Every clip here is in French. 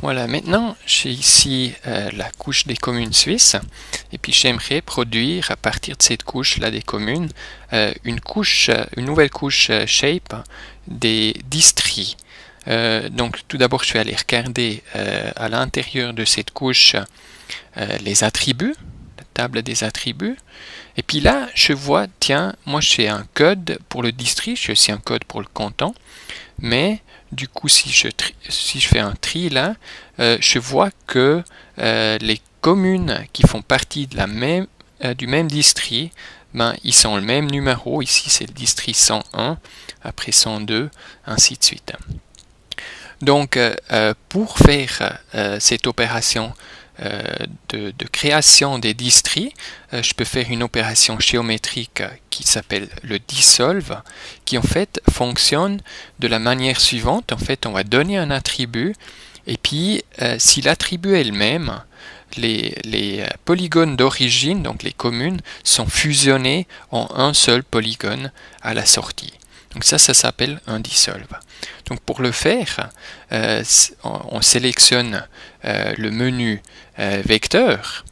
Voilà, maintenant j'ai ici la couche des communes suisses et puis j'aimerais produire à partir de cette couche là des communes une nouvelle couche shape des distries. Donc tout d'abord je vais aller regarder à l'intérieur de cette couche les attributs, la table des attributs. Et puis là, je vois, tiens, moi j'ai un code pour le district, j'ai aussi un code pour le canton, mais du coup, si je fais un tri là, je vois que les communes qui font partie de du même district, ben, ils sont le même numéro. Ici, c'est le district 101, après 102, ainsi de suite. Donc, pour faire cette opération de création des districts, je peux faire une opération géométrique qui s'appelle le dissolve, qui en fait fonctionne de la manière suivante. En fait, on va donner un attribut, et puis si l'attribut est le même, les polygones d'origine, donc les communes, sont fusionnés en un seul polygone à la sortie. Donc ça s'appelle un dissolve. Donc pour le faire, on sélectionne le menu vecteur,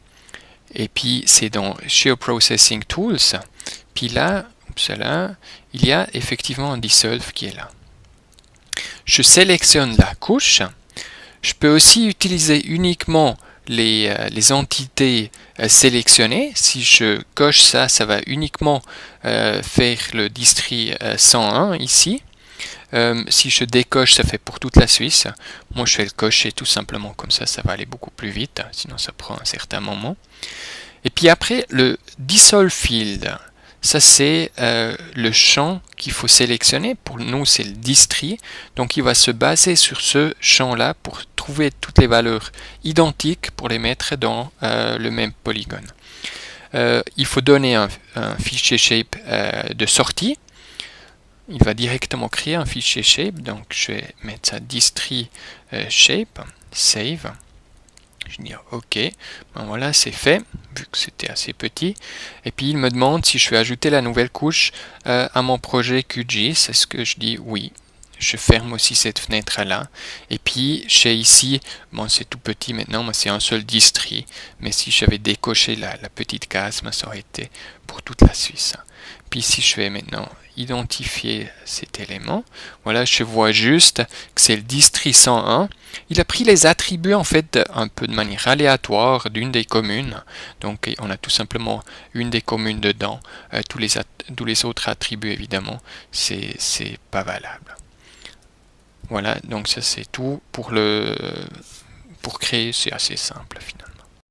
et puis c'est dans Geoprocessing Tools, puis là, il y a effectivement un dissolve qui est là. Je sélectionne la couche. Je peux aussi utiliser uniquement les entités sélectionnées. Si je coche ça, ça va uniquement faire le district 101 ici. Si je décoche, ça fait pour toute la Suisse. Moi, je vais le cocher tout simplement comme ça va aller beaucoup plus vite, sinon ça prend un certain moment. Et puis après, le Dissolve Field, ça c'est le champ qu'il faut sélectionner. Pour nous, c'est le district. Donc, il va se baser sur ce champ-là pour trouver toutes les valeurs identiques pour les mettre dans le même polygone. Il faut donner un fichier shape de sortie. Il va directement créer un fichier shape, donc je vais mettre ça district shape, save. Je vais dire OK, ben voilà, c'est fait, vu que c'était assez petit. Et puis il me demande si je vais ajouter la nouvelle couche à mon projet QGIS. C'est ce que je dis oui. Je ferme aussi cette fenêtre là. Et puis j'ai ici, bon c'est tout petit maintenant, mais c'est un seul district. Mais si j'avais décoché la petite case, ça aurait été pour toute la Suisse. Puis si je vais maintenant identifier cet élément, voilà, je vois juste que c'est le district 101. Il a pris les attributs en fait un peu de manière aléatoire d'une des communes. Donc on a tout simplement une des communes dedans. Tous les autres attributs évidemment, c'est pas valable. Voilà, donc ça c'est tout pour créer, c'est assez simple finalement.